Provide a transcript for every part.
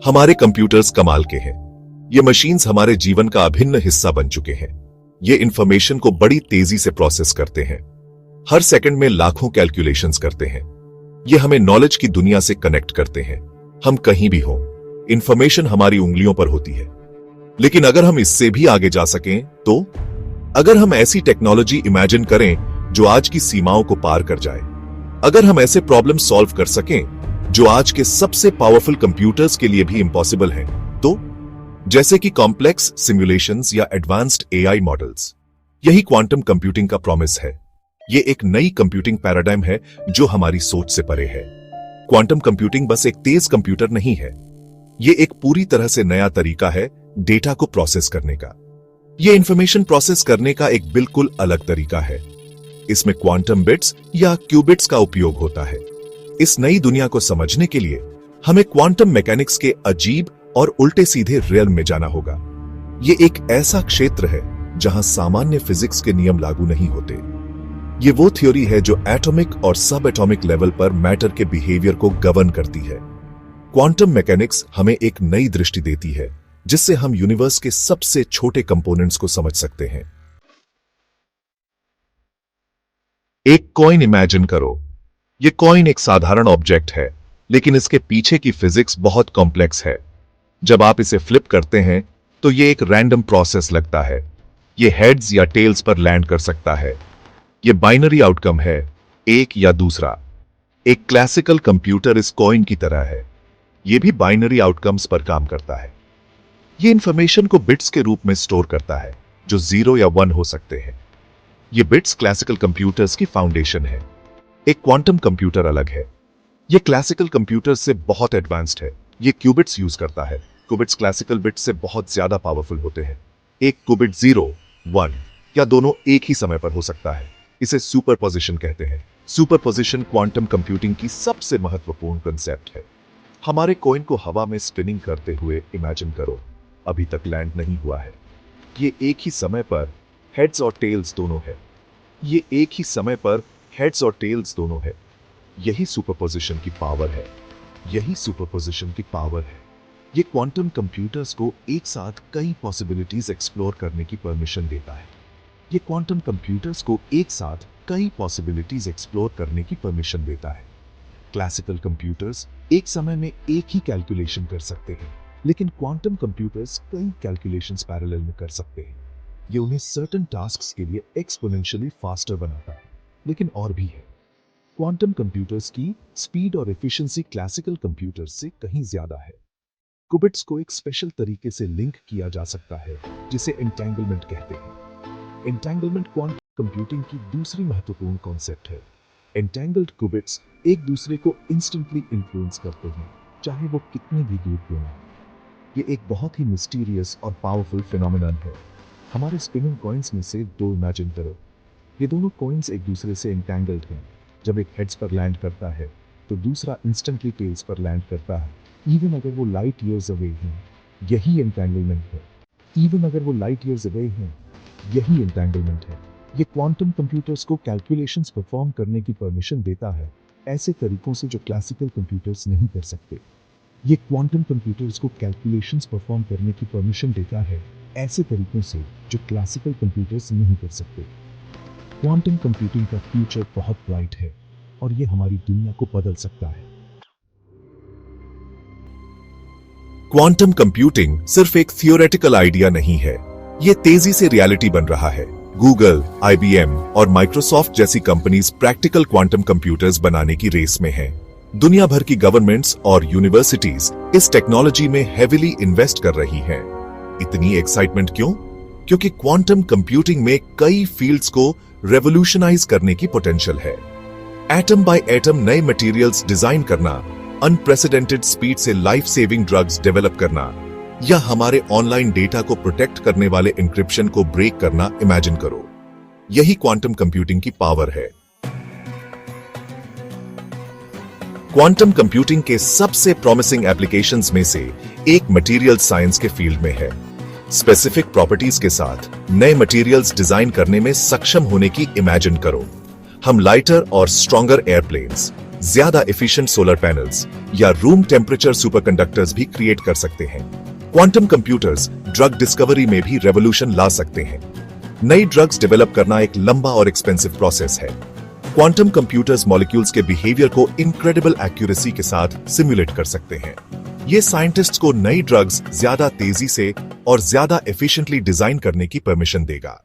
हमारे कंप्यूटर्स कमाल के हैं। ये मशीन्स हमारे जीवन का अभिन्न हिस्सा बन चुके हैं। ये इंफॉर्मेशन को बड़ी तेजी से प्रोसेस करते हैं। हर सेकंड में लाखों कैलकुलेशंस करते हैं। ये हमें नॉलेज की दुनिया से कनेक्ट करते हैं। हम कहीं भी हों, इंफॉर्मेशन हमारी उंगलियों पर होती है। लेकिन अगर हम इससे भी आगे जा सकें तो अगर हम ऐसी टेक्नोलॉजी इमेजिन करें जो आज की सीमाओं को पार कर जाए, अगर हम ऐसे प्रॉब्लम सॉल्व कर सकें जो आज के सबसे पावरफुल कंप्यूटर्स के लिए भी इम्पॉसिबल हैं, तो जैसे कि कॉम्प्लेक्स सिमुलेशंस या एडवांस्ड एआई मॉडल्स, यही क्वांटम कंप्यूटिंग का प्रॉमिस है। ये एक नई कंप्यूटिंग पैराडाइम है जो हमारी सोच से परे है। क्वांटम कंप्यूटिंग बस एक तेज कंप्यूटर नहीं है, ये एक पूरी तरह से नया तरीका है डेटा को प्रोसेस करने का। ये इंफॉर्मेशन प्रोसेस करने का एक बिल्कुल अलग तरीका है। इसमें क्वांटम बिट्स या क्यूबिट्स का उपयोग होता है। इस नई दुनिया को समझने के लिए हमें क्वांटम मैकेनिक्स के अजीब और उल्टे सीधे रियल्म में जाना होगा। ये एक ऐसा क्षेत्र है जहां सामान्य फिजिक्स के नियम लागू नहीं होते। ये वो थ्योरी है जो एटॉमिक और सब एटॉमिक लेवल पर मैटर के बिहेवियर को गवर्न करती है। क्वांटम मैकेनिक्स हमें एक नई दृष्टि देती है जिससे हम यूनिवर्स के सबसे छोटे कंपोनेंट्स को समझ सकते हैं। एक कॉइन इमेजिन करो। यह कॉइन एक साधारण ऑब्जेक्ट है, लेकिन इसके पीछे की फिजिक्स बहुत कॉम्प्लेक्स है। जब आप इसे फ्लिप करते हैं तो यह एक रैंडम प्रोसेस लगता है। यह हेड्स या टेल्स पर लैंड कर सकता है। यह बाइनरी आउटकम है, एक या दूसरा। एक क्लासिकल कंप्यूटर इस कॉइन की तरह है। यह भी बाइनरी आउटकम्स पर काम करता है। यह इंफॉर्मेशन को बिट्स के रूप में स्टोर करता है जो 0 या 1 हो सकते हैं। ये बिट्स क्लासिकल कंप्यूटर्स की फाउंडेशन है। एक क्वांटम कंप्यूटर अलग है। यह क्लासिकल कंप्यूटर्स से बहुत एडवांस्ड है। यह क्यूबिट्स यूज करता है। क्यूबिट्स क्लासिकल बिट्स से बहुत ज्यादा पावरफुल होते हैं। एक क्यूबिट 0, 1 या दोनों एक ही समय पर हो सकता है। इसे सुपरपोजिशन कहते हैं। सुपरपोजिशन क्वांटम कंप्यूटिंग की सबसे महत्वपूर्ण कंसेप्ट है। हमारे कॉइन को हवा में स्पिनिंग करते हुए इमेजिन करो। अभी तक लैंड नहीं हुआ है। ये एक ही समय पर हेड्स और टेल्स दोनों है। ये एक ही समय पर हेड्स और टेल्स दोनों है। यही सुपरपोजिशन की पावर है। यही सुपरपोजिशन की पावर है। ये क्वांटम कंप्यूटर्स को एक साथ कई पॉसिबिलिटीज एक्सप्लोर करने की परमिशन देता है। ये क्वांटम कंप्यूटर्स को एक साथ कई पॉसिबिलिटीज एक्सप्लोर करने की परमिशन देता है। क्लासिकल कंप्यूटर्स एक समय में एक ही कैलकुलेशन कर सकते हैं, लेकिन क्वांटम कंप्यूटर्स कई कैलकुलेशंस पैरेलल में कर सकते हैं। ये उन्हें सर्टेन टास्क्स के लिए एक्सपोनेंशियली फास्टर बनाता है। लेकिन और भी है। क्वांटम कंप्यूटर्स की स्पीड और एफिशिएंसी क्लासिकल कंप्यूटर्स से कहीं ज्यादा है। क्यूबिट्स को एक स्पेशल तरीके से लिंक किया जा सकता है जिसे एंटेंगलमेंट कहते हैं। एंटेंगलमेंट क्वांटम कंप्यूटिंग की दूसरी महत्वपूर्ण कॉन्सेप्ट है। एंटेंगल्ड क्यूबिट्स एक दूसरे को इंस्टेंटली इन्फ्लुएंस करते हैं, चाहे वो कितने भी दूर क्यों ना। ये एक बहुत ही मिस्टीरियस और पावरफुल फिनोमेनन है। हमारे स्पिनिंग कॉइन्स में से दो इमेजिन करो। ये दोनों कॉइन्स एक दूसरे से एंटेंगल्ड हैं। जब एक हेड्स पर लैंड करता है तो दूसरा इंस्टेंटली टेल्स पर लैंड करता है, इवन अगर वो लाइट ईयर्स अवे हैं। यही एंटेंगलमेंट है। इवन अगर वो लाइट ईयर्स अवे हैं, यही एंटेंगलमेंट है। ये क्वांटम कंप्यूटर्स को कैलकुलेशंस परफॉर्म करने की परमिशन देता है, ऐसे तरीकों से जो क्लासिकल कंप्यूटर्स नहीं कर सकते। ये क्वांटम कंप्यूटर्स को कैलकुलेशंस परफॉर्म करने की परमिशन देता है, ऐसे तरीकों से जो क्लासिकल कंप्यूटर्स नहीं कर सकते। क्वांटम कंप्यूटिंग का फ्यूचर बहुत ब्राइट है और ये हमारी दुनिया को बदल सकता है। क्वांटम कंप्यूटिंग सिर्फ एक थियोरेटिकल आइडिया नहीं है, ये तेजी से रियलिटी बन रहा है। गूगल, IBM और माइक्रोसॉफ्ट जैसी कंपनीज प्रैक्टिकल क्वांटम कंप्यूटर्स बनाने की रेस में हैं। दुनिया भर की गवर्नमेंट्स और यूनिवर्सिटीज इस टेक्नोलॉजी में हेविली इन्वेस्ट कर रही हैं। इतनी एक्साइटमेंट क्यों? क्योंकि क्वांटम कंप्यूटिंग में कई फील्ड्स को रेवोल्यूशनाइज करने की पोटेंशियल है। एटम बाय एटम नए मटेरियल्स डिजाइन करना, अनप्रेसिडेंटेड स्पीड से लाइफ सेविंग ड्रग्स डेवलप करना या हमारे ऑनलाइन डेटा को प्रोटेक्ट करने वाले इंक्रिप्शन को ब्रेक करना इमेजिन करो। यही क्वांटम कंप्यूटिंग की पावर है। क्वांटम कंप्यूटिंग के सबसे प्रॉमिसिंग एप्लीकेशंस में से एक मटेरियल साइंस के फील्ड में है। स्पेसिफिक प्रॉपर्टीज के साथ नए मटेरियल्स डिजाइन करने में सक्षम होने की इमेजिन करो। हम लाइटर और स्ट्रॉन्गर एयरप्लेन्स, ज्यादा एफिशिएंट सोलर पैनल्स या रूम टेम्परेचर सुपरकंडक्टर्स भी क्रिएट कर सकते हैं। क्वांटम कंप्यूटर्स ड्रग डिस्कवरी में भी रेवोल्यूशन ला सकते हैं। नई ड्रग्स डेवलप करना एक लंबा और एक्सपेंसिव प्रोसेस है। क्वांटम कंप्यूटर्स मॉलिक्यूल्स के बिहेवियर को इनक्रेडिबल एक्यूरेसी के साथ सिमुलेट कर सकते हैं। ये साइंटिस्ट्स को नई ड्रग्स ज्यादा तेजी से और ज्यादा एफिशिएंटली डिजाइन करने की परमिशन देगा।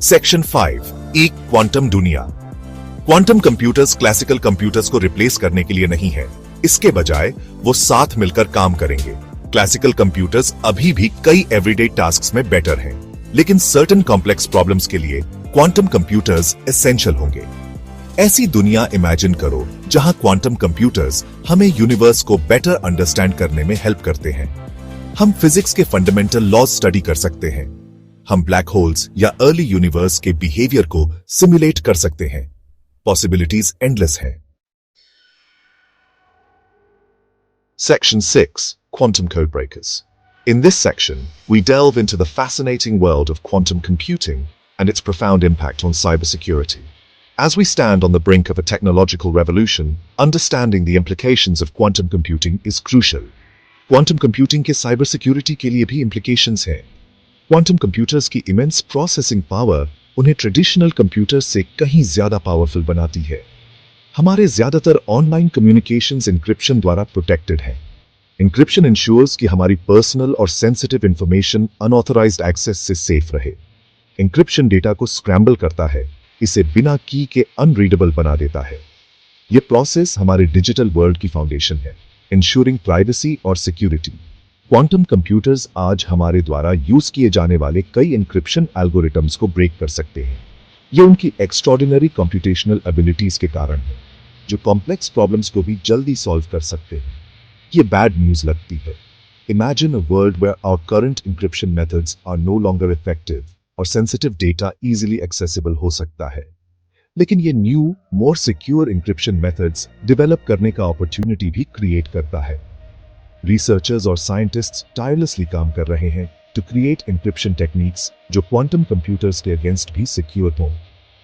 सेक्शन 5 एक क्वांटम दुनिया। क्वांटम कंप्यूटर्स क्लासिकल कंप्यूटर्स को रिप्लेस करने के लिए नहीं है, इसके बजाय वो साथ मिलकर काम करेंगे। क्लासिकल कंप्यूटर्स अभी भी कई एवरीडे टास्क्स में बेटर हैं, लेकिन सर्टेन कॉम्प्लेक्स प्रॉब्लम्स के लिए क्वांटम कंप्यूटर्स एसेंशियल होंगे। ऐसी दुनिया इमेजिन करो जहां क्वांटम कंप्यूटर्स हमें यूनिवर्स को बेटर अंडरस्टैंड करने में हेल्प करते हैं। हम फिजिक्स के फंडामेंटल लॉज स्टडी कर सकते हैं। हम ब्लैक होल्स या अर्ली यूनिवर्स के बिहेवियर को सिमुलेट कर सकते हैं। पॉसिबिलिटीज एंडलेस हैं। Section 6 Quantum Codebreakers. In this section, we delve into the fascinating world of quantum computing and its profound impact on cybersecurity. As we stand on the brink of a technological revolution, understanding the implications of quantum computing is crucial. Quantum computing के cybersecurity के लिए भी implications हैं। Quantum computers की immense processing power उन्हें traditional computers से कहीं ज्यादा पावरफुल बनाती है। हमारे ज्यादातर ऑनलाइन कम्युनिकेशंस एन्क्रिप्शन द्वारा प्रोटेक्टेड हैं। एन्क्रिप्शन इंश्योर्स कि हमारी पर्सनल और सेंसिटिव इंफॉर्मेशन अनऑथराइज्ड एक्सेस से सेफ रहे। एन्क्रिप्शन डेटा को स्क्रैम्बल करता है, इसे बिना की के अनरीडेबल बना देता है। यह प्रोसेस हमारे डिजिटल वर्ल्ड की फाउंडेशन है, इंश्योरिंग प्राइवेसी और सिक्योरिटी। क्वांटम कंप्यूटर्स आज हमारे द्वारा यूज किए जाने वाले कई एन्क्रिप्शन एल्गोरिथम्स को ब्रेक कर सकते हैं। ये उनकी एक्स्ट्रॉर्डिनरी कंप्यूटेशनल एबिलिटीज के कारण है, जो कॉम्प्लेक्स प्रॉब्लम्स को भी जल्दी सॉल्व कर सकते हैं। ये बैड न्यूज लगती है। Imagine a world where our current encryption methods are no longer effective और सेंसिटिव डेटा इजीली एक्सेसिबल हो सकता है। लेकिन ये new more secure encryption methods develop करने का अपॉर्चुनिटी भी क्रिएट करता है। रिसर्चर्स और साइंटिस्ट्स टायरलेसली काम कर रहे हैं टू क्रिएट एन्क्रिप्शन टेक्निक्स जो क्वांटम कंप्यूटर्स के अगेंस्ट भी सिक्योर हों।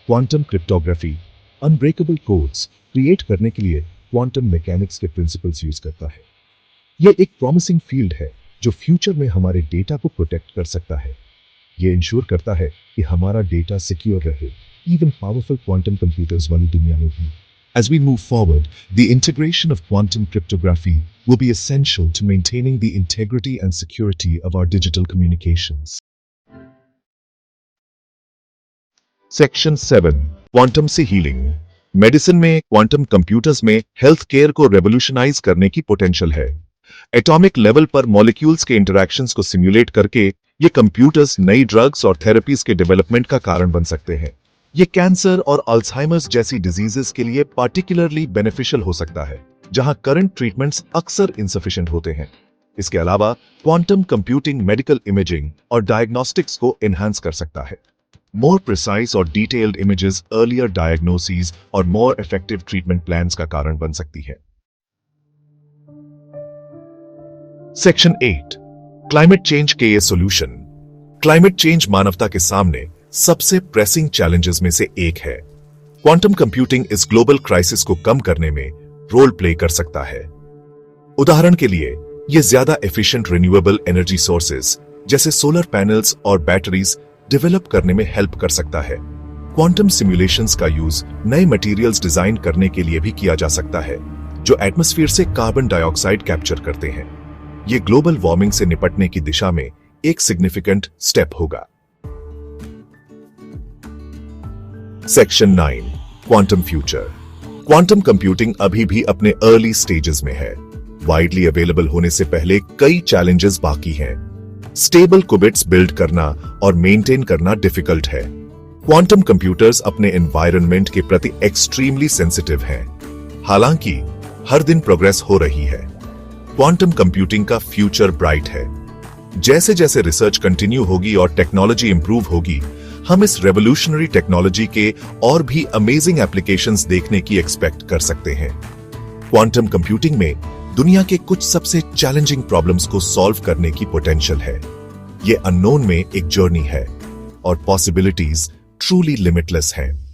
Quantum cryptography unbreakable codes create करने के लिए क्वांटम मैकेनिक्स के प्रिंसिपल्स यूज करता है। यह एक प्रॉमिसिंग फील्ड है जो फ्यूचर में हमारे डेटा को प्रोटेक्ट कर सकता है। यह इंश्योर करता है कि हमारा डेटा सिक्योर रहे, इवन पावरफुल क्वांटम कंप्यूटर्स वाली दुनिया में भी। As we move forward, the integration of quantum cryptography will be essential to maintaining the integrity and security of our digital communications. Section 7 Quantum से healing. मेडिसिन में quantum computers में health care को revolutionise करने की potential है। Atomic level पर molecules के interactions को सिमुलेट करके ये कंप्यूटर्स नई ड्रग्स और थेरेपीज के डेवलपमेंट का कारण बन सकते हैं। ये कैंसर और अल्जाइमर्स जैसी डिजीजेस के लिए पार्टिकुलरली बेनिफिशियल हो सकता है, जहां करंट ट्रीटमेंट्स अक्सर इनसफिशिएंट होते हैं। इसके अलावा क्वांटम कंप्यूटिंग मेडिकल इमेजिंग और डायग्नोस्टिक्स को एनहांस कर सकता है। मोर प्रिसाइज और डिटेल्ड इमेजेस अर्लियर डायग्नोसिस और मोर इफेक्टिव ट्रीटमेंट प्लान्स का कारण बन सकती है। सेक्शन 8 क्लाइमेट चेंज के ये सॉल्यूशन। क्लाइमेट चेंज मानवता के सामने सबसे प्रेसिंग चैलेंजेस में से एक है। क्वांटम कंप्यूटिंग इस ग्लोबल क्राइसिस को कम करने में रोल प्ले कर सकता है। उदाहरण के लिए यह ज्यादा एफिशिएंट रिन्यूएबल एनर्जी सोर्सेज जैसे सोलर पैनल्स और बैटरीज डेवलप करने में हेल्प कर सकता है। क्वांटम सिमुलेशंस का यूज नए मटेरियल्स डिजाइन करने के लिए भी किया जा सकता है जो एटमॉस्फेयर से कार्बन डाइऑक्साइड कैप्चर करते हैं। यह ग्लोबल वार्मिंग से निपटने की दिशा में एक सिग्निफिकेंट स्टेप होगा। Section 9 quantum future. Quantum computing अभी भी अपने अर्ली स्टेजेस में है। वाइडली अवेलेबल होने से पहले कई चैलेंजेस बाकी हैं। स्टेबल क्यूबिट्स बिल्ड करना और मेंटेन करना डिफिकल्ट है। क्वांटम कंप्यूटर्स अपने एनवायरनमेंट के प्रति एक्सट्रीमली सेंसिटिव हैं। हालांकि हर दिन प्रोग्रेस हो रही है। क्वांटम कंप्यूटिंग का फ्यूचर ब्राइट है। जैसे जैसे रिसर्च कंटिन्यू होगी और टेक्नोलॉजी इंप्रूव होगी, हम इस रेवोल्यूशनरी टेक्नोलॉजी के और भी अमेजिंग एप्लीकेशंस देखने की एक्सपेक्ट कर सकते हैं। क्वांटम कंप्यूटिंग में दुनिया के कुछ सबसे चैलेंजिंग प्रॉब्लम्स को सॉल्व करने की पोटेंशियल है। ये अननोन में एक जर्नी है और पॉसिबिलिटीज ट्रूली लिमिटलेस हैं।